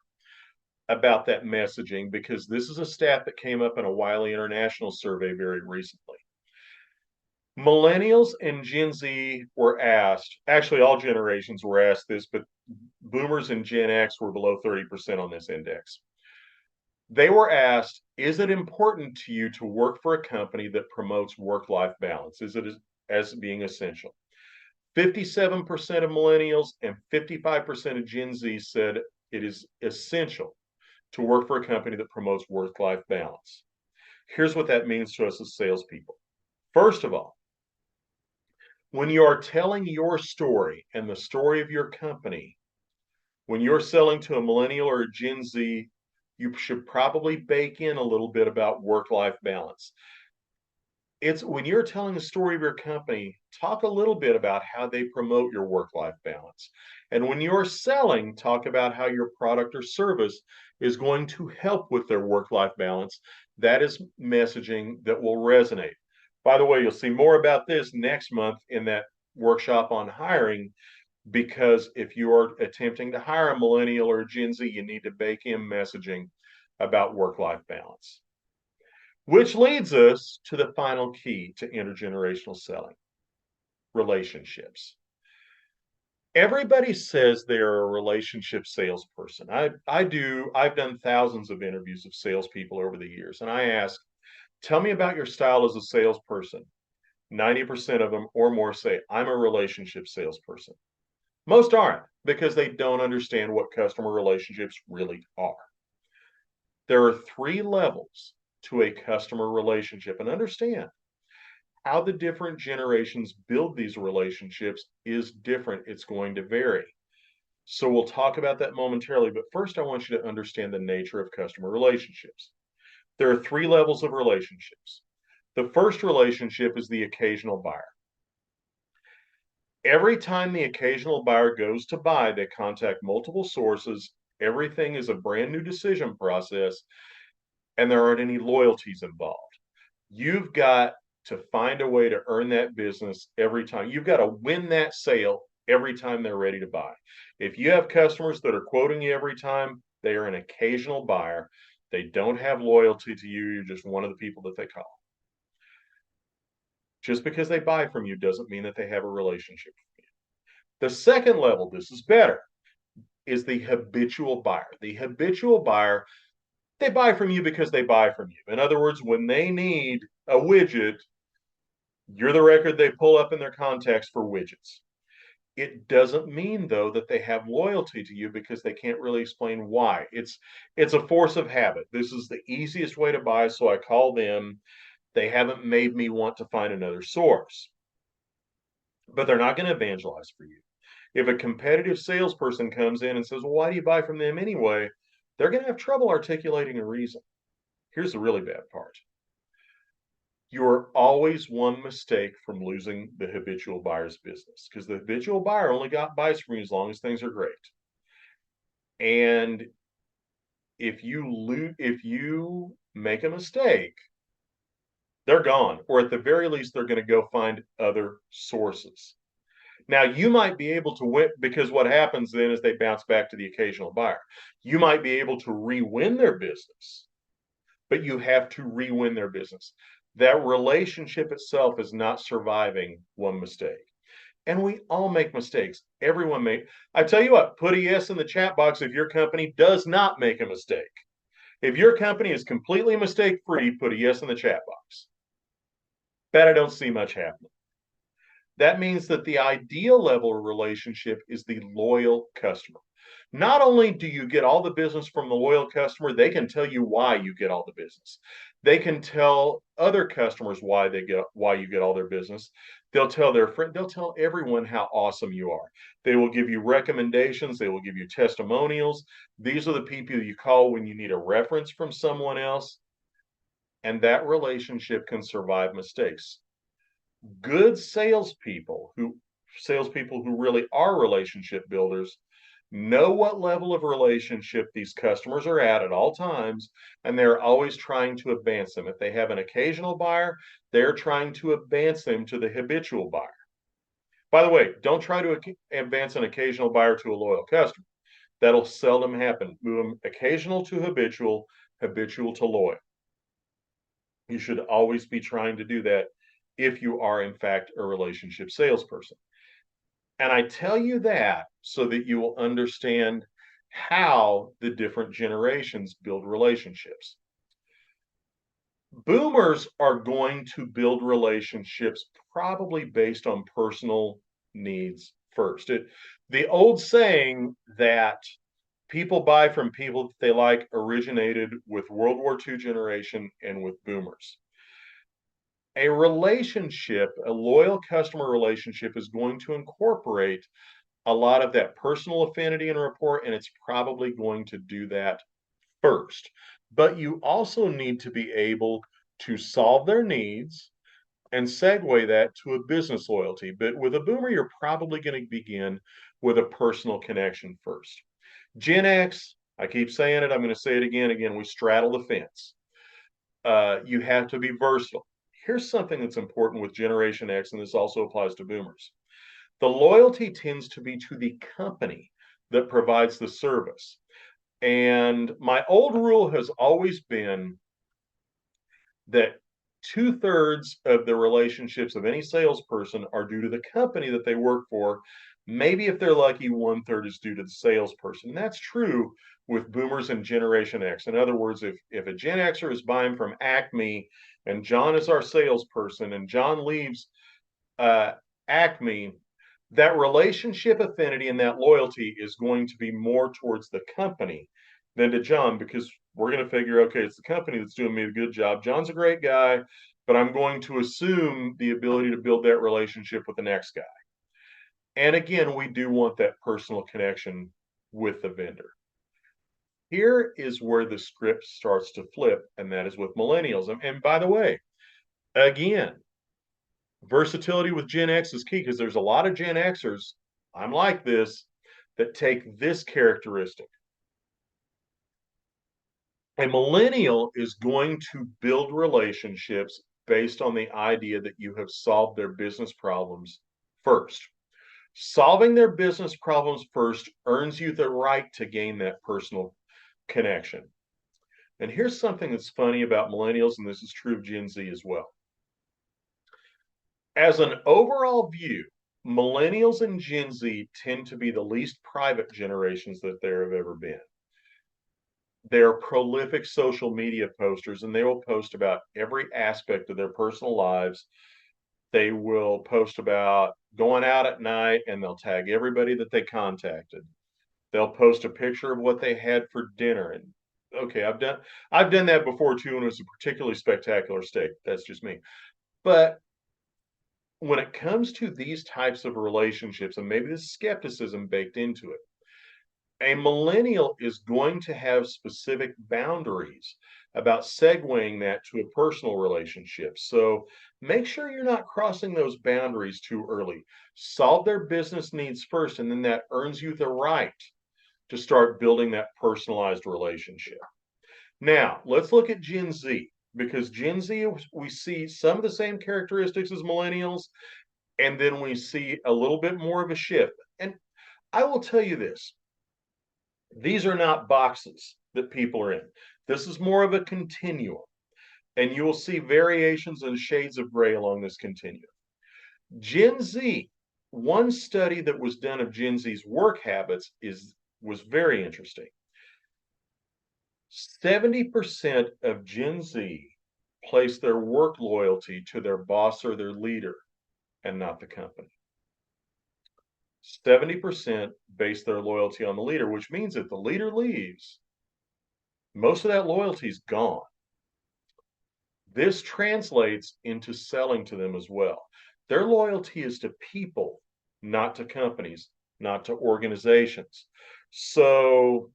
about that messaging, because this is a stat that came up in a Wiley International survey very recently. Millennials and Gen Z were asked, actually all generations were asked this, but boomers and Gen X were below 30% on this index. They were asked, is it important to you to work for a company that promotes work-life balance? Is it as being essential? 57% of millennials and 55% of Gen Z said it is essential to work for a company that promotes work-life balance. Here's what that means to us as salespeople. First of all, when you are telling your story and the story of your company, when you're selling to a millennial or a Gen Z, you should probably bake in a little bit about work-life balance. It's when you're telling the story of your company, talk a little bit about how they promote your work-life balance. And when you're selling, talk about how your product or service is going to help with their work-life balance. That is messaging that will resonate. By the way, you'll see more about this next month in that workshop on hiring, because if you are attempting to hire a millennial or a Gen Z, you need to bake in messaging about work-life balance. Which leads us to the final key to intergenerational selling: relationships. Everybody says they're a relationship salesperson. I've done thousands of interviews of salespeople over the years, and I ask, tell me about your style as a salesperson. 90% of them or more say, I'm a relationship salesperson. Most aren't, because they don't understand what customer relationships really are. There are 3 levels to a customer relationship, and understand how the different generations build these relationships is different. It's going to vary. So we'll talk about that momentarily, but first I want you to understand the nature of customer relationships. There are 3 levels of relationships. The first relationship is the occasional buyer. Every time the occasional buyer goes to buy, they contact multiple sources. Everything is a brand new decision process, and there aren't any loyalties involved. You've got to find a way to earn that business every time. You've got to win that sale every time they're ready to buy. If you have customers that are quoting you every time, they are an occasional buyer. They don't have loyalty to you. You're just one of the people that they call. Just because they buy from you doesn't mean that they have a relationship with you. The second level, this is better, is the habitual buyer. The habitual buyer, they buy from you because they buy from you. In other words, when they need a widget, you're the record they pull up in their contacts for widgets. It doesn't mean, though, that they have loyalty to you, because they can't really explain why. It's a force of habit. This is the easiest way to buy, so I call them. They haven't made me want to find another source. But they're not going to evangelize for you. If a competitive salesperson comes in and says, well, why do you buy from them anyway? They're going to have trouble articulating a reason. Here's the really bad part. You're always one mistake from losing the habitual buyer's business, because the habitual buyer only buys from you as long as things are great. And if you make a mistake, they're gone, or at the very least, they're going to go find other sources. Now, you might be able to win, because what happens then is they bounce back to the occasional buyer. You might be able to re-win their business, but you have to re-win their business. That relationship itself is not surviving one mistake. And we all make mistakes. Everyone I tell you what, put a yes in the chat box if your company does not make a mistake. If your company is completely mistake-free, put a yes in the chat box. Bet I don't see much happening. That means that the ideal level of relationship is the loyal customer. Not only do you get all the business from the loyal customer, they can tell you why you get all the business. They can tell other customers why you get all their business. They'll tell their friend, they'll tell everyone how awesome you are. They will give you recommendations, they will give you testimonials. These are the people you call when you need a reference from someone else. And that relationship can survive mistakes. Good salespeople who salespeople who really are relationship builders know what level of relationship these customers are at all times, and they're always trying to advance them. If they have an occasional buyer, they're trying to advance them to the habitual buyer. By the way, don't try to advance an occasional buyer to a loyal customer. That'll seldom happen. Move them occasional to habitual, habitual to loyal. You should always be trying to do that if you are, in fact, a relationship salesperson. And I tell you that so that you will understand how the different generations build relationships. Boomers are going to build relationships probably based on personal needs first. The old saying that people buy from people that they like originated with World War II generation and with boomers. A relationship, a loyal customer relationship, is going to incorporate a lot of that personal affinity and rapport, and it's probably going to do that first. But you also need to be able to solve their needs and segue that to a business loyalty. But with a boomer, you're probably going to begin with a personal connection first. Gen X, I keep saying it, I'm going to say it again, we straddle the fence. You have to be versatile. Here's something that's important with Generation X, and this also applies to boomers. The loyalty tends to be to the company that provides the service. And my old rule has always been that 2/3 of the relationships of any salesperson are due to the company that they work for. Maybe if they're lucky, 1/3 is due to the salesperson. And that's true with boomers and Generation X. In other words, if a Gen Xer is buying from Acme and John is our salesperson and John leaves Acme, that relationship affinity and that loyalty is going to be more towards the company than to John, because we're going to figure, okay, it's the company that's doing me a good job. John's a great guy, but I'm going to assume the ability to build that relationship with the next guy. And again, we do want that personal connection with the vendor. Here is where the script starts to flip, and that is with millennials. And by the way, again, versatility with Gen X is key, because there's a lot of Gen Xers, I'm like this, that take this characteristic. A millennial is going to build relationships based on the idea that you have solved their business problems first. Solving their business problems first earns you the right to gain that personal connection. And here's something that's funny about millennials, and this is true of Gen Z as well. As an overall view, millennials and Gen Z tend to be the least private generations that there have ever been. They're prolific social media posters, and they will post about every aspect of their personal lives. They will post about going out at night, and they'll tag everybody that they contacted. They'll post a picture of what they had for dinner. And okay, I've done that before too, and it was a particularly spectacular steak. That's just me. But when it comes to these types of relationships, and maybe there's skepticism baked into it, a millennial is going to have specific boundaries about segueing that to a personal relationship. So make sure you're not crossing those boundaries too early. Solve their business needs first, and then that earns you the right to start building that personalized relationship. Now, let's look at Gen Z, because Gen Z, we see some of the same characteristics as millennials, and then we see a little bit more of a shift. And I will tell you this, these are not boxes that people are in. This is more of a continuum, and you will see variations and shades of gray along this continuum. Gen Z, one study that was done of Gen Z's work habits was very interesting. 70% of Gen Z place their work loyalty to their boss or their leader and not the company. 70% base their loyalty on the leader, which means if the leader leaves, most of that loyalty is gone. This translates into selling to them as well. Their loyalty is to people, not to companies, not to organizations. So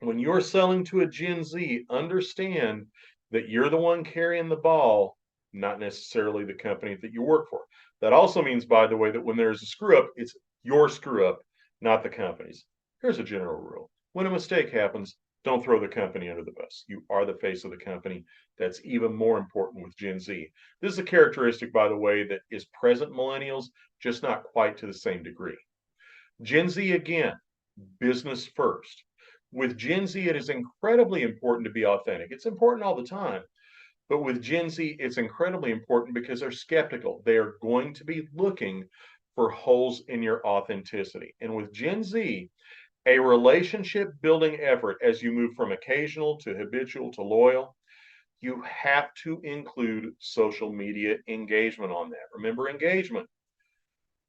when you're selling to a Gen Z, understand that you're the one carrying the ball, not necessarily the company that you work for. That also means, by the way, that when there's a screw up, it's your screw up, not the company's. Here's a general rule. When a mistake happens, don't throw the company under the bus. You are the face of the company. That's even more important with Gen Z. This is a characteristic, by the way, that is present millennials, just not quite to the same degree. Gen Z, again, business first. With Gen Z, it is incredibly important to be authentic. It's important all the time. But with Gen Z, it's incredibly important because they're skeptical. They are going to be looking for holes in your authenticity. And with Gen Z, a relationship building effort as you move from occasional to habitual to loyal, you have to include social media engagement on that. Remember engagement,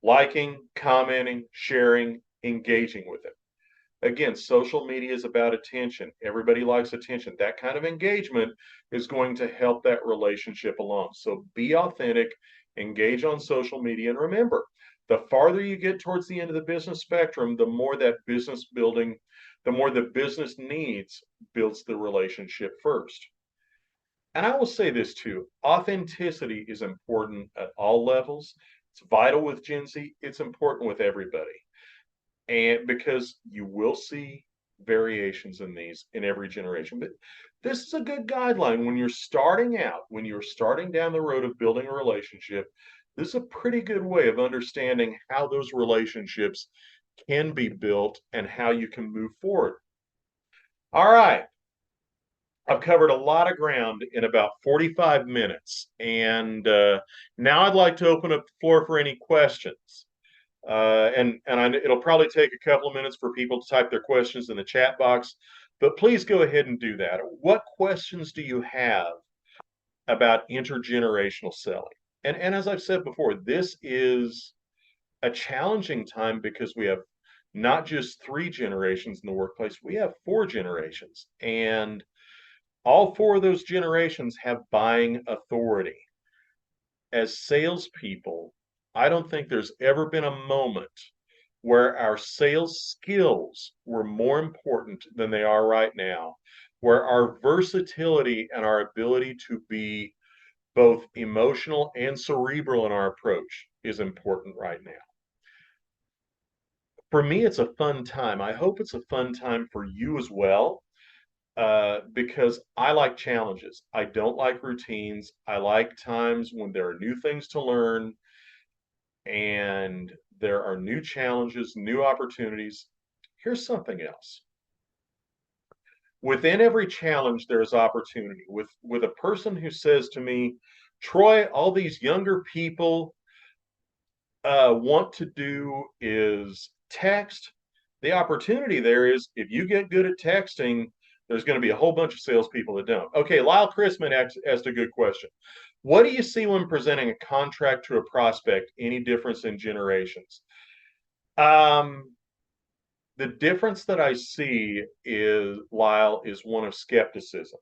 liking, commenting, sharing, engaging with it. Again, social media is about attention. Everybody likes attention. That kind of engagement is going to help that relationship along. So be authentic, engage on social media, and remember, the farther you get towards the end of the business spectrum, the more that business building, the more the business needs builds the relationship first. And I will say this too, authenticity is important at all levels. It's vital with Gen Z, it's important with everybody. And because you will see variations in these in every generation. But this is a good guideline when you're starting out, when you're starting down the road of building a relationship. This is a pretty good way of understanding how those relationships can be built and how you can move forward. All right. I've covered a lot of ground in about 45 minutes. And now I'd like to open up the floor for any questions. It'll probably take a couple of minutes for people to type their questions in the chat box, but please go ahead and do that. What questions do you have about intergenerational selling? And as I've said before, this is a challenging time because we have not just 3 generations in the workplace, we have 4 generations. And all 4 of those generations have buying authority. As salespeople, I don't think there's ever been a moment where our sales skills were more important than they are right now, where our versatility and our ability to be both emotional and cerebral in our approach is important right now. For me, it's a fun time. I hope it's a fun time for you as well, because I like challenges. I don't like routines. I like times when there are new things to learn and there are new challenges, new opportunities. Here's something else. Within every challenge, there's opportunity. With a person who says to me, Troy, all these younger people want to do is text. The opportunity there is if you get good at texting, there's going to be a whole bunch of salespeople that don't. Okay, Lyle Chrisman asked a good question. What do you see when presenting a contract to a prospect? Any difference in generations? The difference that I see is, Lyle, is one of skepticism.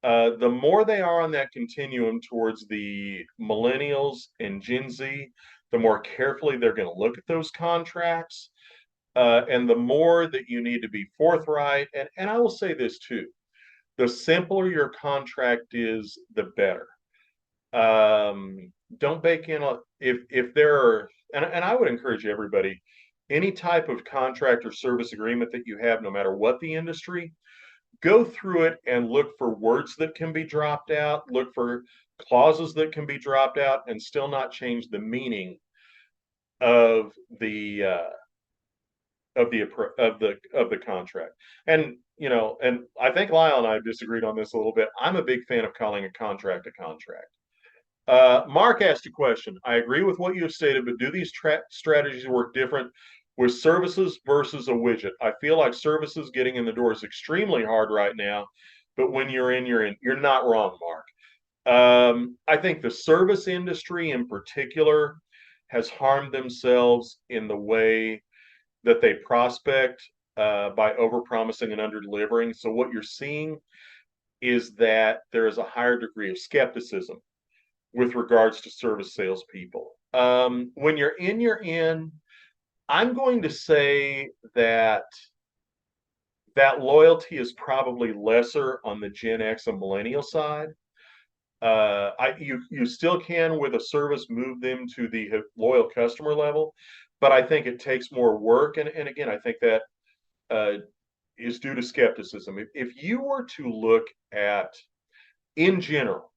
The more they are on that continuum towards the millennials and Gen Z, the more carefully they're going to look at those contracts. And the more that you need to be forthright. And I will say this too, the simpler your contract is, the better. Don't bake in if there are, and I would encourage everybody, any type of contract or service agreement that you have, no matter what the industry, go through it and look for words that can be dropped out, look for clauses that can be dropped out and still not change the meaning of the contract. And and I think Lyle and I have disagreed on this a little bit. I'm a big fan of calling a contract a contract. Mark asked a question. I agree with what you have stated, but do these strategies work different with services versus a widget? I feel like services getting in the door is extremely hard right now, but when you're in, you're in. You're not wrong, Mark. I think the service industry in particular has harmed themselves in the way that they prospect by overpromising and underdelivering. So what you're seeing is that there is a higher degree of skepticism with regards to service salespeople. When you're in, you're in. I'm going to say that loyalty is probably lesser on the Gen X and millennial side. You still can with a service move them to the loyal customer level, but I think it takes more work. And again, I think that uh, is due to skepticism. If you were to look at in general,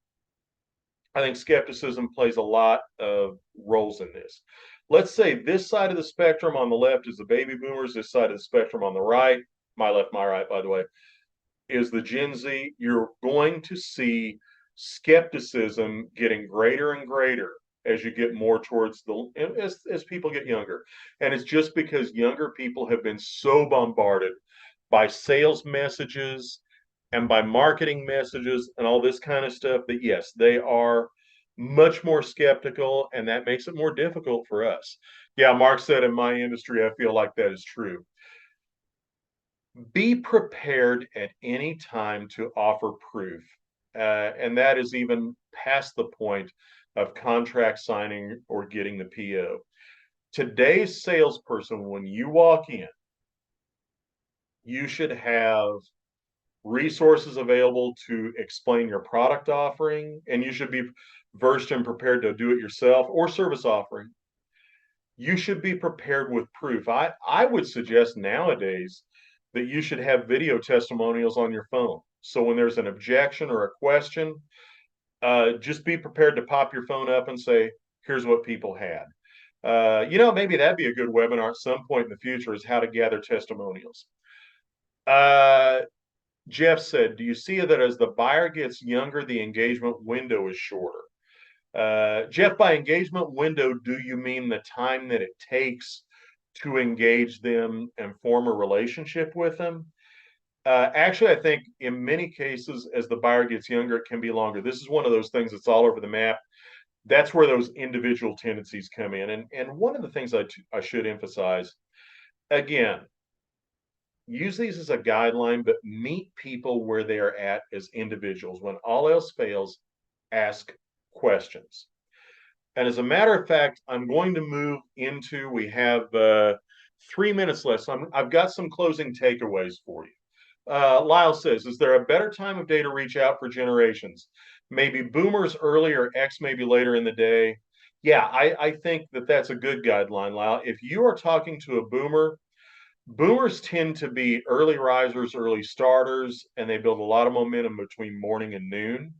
I think skepticism plays a lot of roles in this. Let's say this side of the spectrum on the left is the baby boomers, this side of the spectrum on the right, my left, my right, by the way, is the Gen Z. You're going to see skepticism getting greater and greater as you get more towards as people get younger. And it's just because younger people have been so bombarded by sales messages and by marketing messages and all this kind of stuff that yes, they are much more skeptical, and that makes it more difficult for us. Yeah, Mark said in my industry, I feel like that is true. Be prepared at any time to offer proof. And that is even past the point of contract signing or getting the PO. Today's salesperson, when you walk in, you should have resources available to explain your product offering, and you should be versed and prepared to do it yourself or service offering. You should be prepared with proof. I would suggest nowadays that you should have video testimonials on your phone. So when there's an objection or a question, just be prepared to pop your phone up and say, here's what people had. Maybe that'd be a good webinar at some point in the future is how to gather testimonials. Uh, Jeff said, do you see that as the buyer gets younger, the engagement window is shorter? Jeff, by engagement window, do you mean the time that it takes to engage them and form a relationship with them? Actually, I think in many cases, as the buyer gets younger, it can be longer. This is one of those things that's all over the map. That's where those individual tendencies come in. And one of the things I should emphasize, again, use these as a guideline, but meet people where they are at as individuals. When all else fails, ask questions. And as a matter of fact, I'm going to move into, we have 3 minutes left. So I've got some closing takeaways for you. Lyle says, is there a better time of day to reach out for generations? Maybe boomers early or X maybe later in the day. Yeah, I think that that's a good guideline, Lyle. If you are talking to a boomer, boomers tend to be early risers, early starters, and they build a lot of momentum between morning and noon.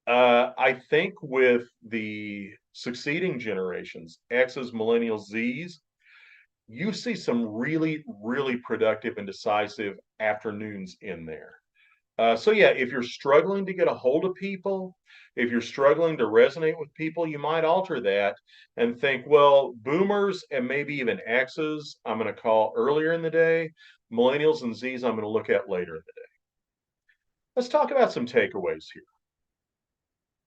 I think with the succeeding generations, X's, millennials, Z's, you see some really, really productive and decisive afternoons in there. So yeah, if you're struggling to get a hold of people, if you're struggling to resonate with people, you might alter that and think, well, boomers and maybe even X's, I'm going to call earlier in the day. Millennials and Z's, I'm going to look at later in the day. Let's talk about some takeaways here.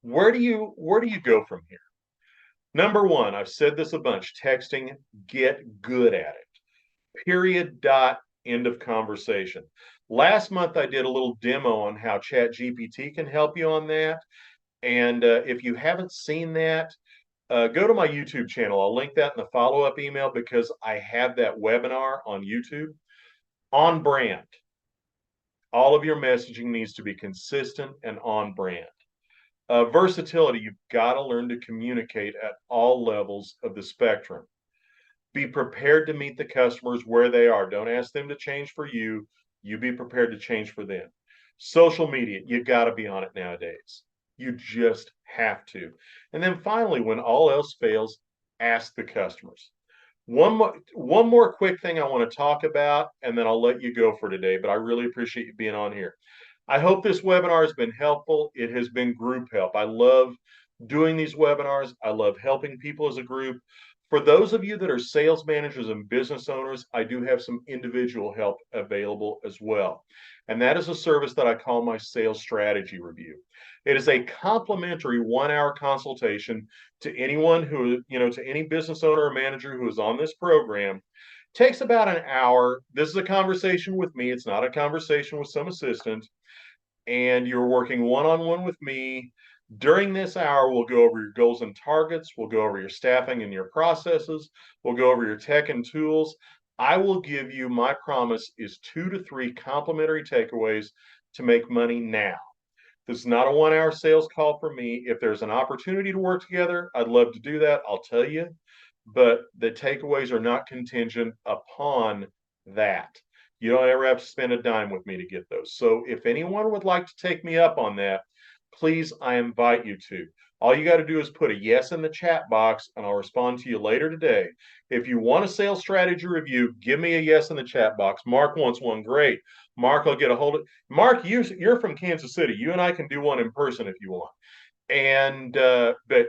Where do you go from here? Number one, I've said this a bunch, texting, get good at it. Period, dot, end of conversation. Last month, I did a little demo on how Chat GPT can help you on that. And if you haven't seen that, go to my YouTube channel. I'll link that in the follow-up email because I have that webinar on YouTube. On brand. All of your messaging needs to be consistent and on brand. Versatility, you've got to learn to communicate at all levels of the spectrum. Be prepared to meet the customers where they are. Don't ask them to change for you. You be prepared to change for them. Social media, you got to be on it nowadays. You just have to. And then finally, when all else fails, ask the customers. One more quick thing I want to talk about, and then I'll let you go for today, but I really appreciate you being on here. I hope this webinar has been helpful. It has been group help. I love doing these webinars. I love helping people as a group. For those of you that are sales managers and business owners, I do have some individual help available as well. And that is a service that I call my sales strategy review. It is a complimentary 1 hour consultation to anyone to any business owner or manager who is on this program. Takes about an hour. This is a conversation with me. It's not a conversation with some assistant. And you're working one-on-one with me. During this hour, we'll go over your goals and targets. We'll go over your staffing and your processes. We'll go over your tech and tools. I will give you, my promise is 2 to 3 complimentary takeaways to make money now. This is not a 1 hour sales call for me. If there's an opportunity to work together, I'd love to do that. I'll tell you, but the takeaways are not contingent upon that. You don't ever have to spend a dime with me to get those. So if anyone would like to take me up on that, please, I invite you to. All you got to do is put a yes in the chat box and I'll respond to you later today. If you want a sales strategy review, give me a yes in the chat box. Mark wants one. Great. Mark, I'll get a hold of Mark. You're from Kansas City. You and I can do one in person if you want. And but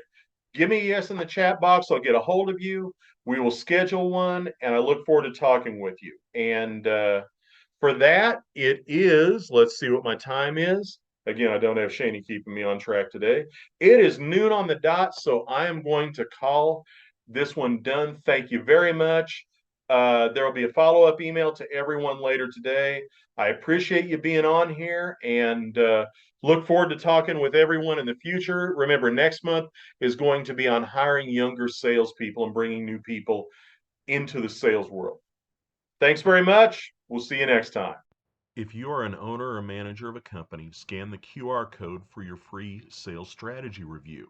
give me a yes in the chat box. I'll get a hold of you. We will schedule one, and I look forward to talking with you. And for that, it is, let's see what my time is. Again, I don't have Shani keeping me on track today. It is noon on the dot, so I am going to call this one done. Thank you very much. There will be a follow-up email to everyone later today. I appreciate you being on here and look forward to talking with everyone in the future. Remember, next month is going to be on hiring younger salespeople and bringing new people into the sales world. Thanks very much. We'll see you next time. If you are an owner or manager of a company, scan the QR code for your free sales strategy review.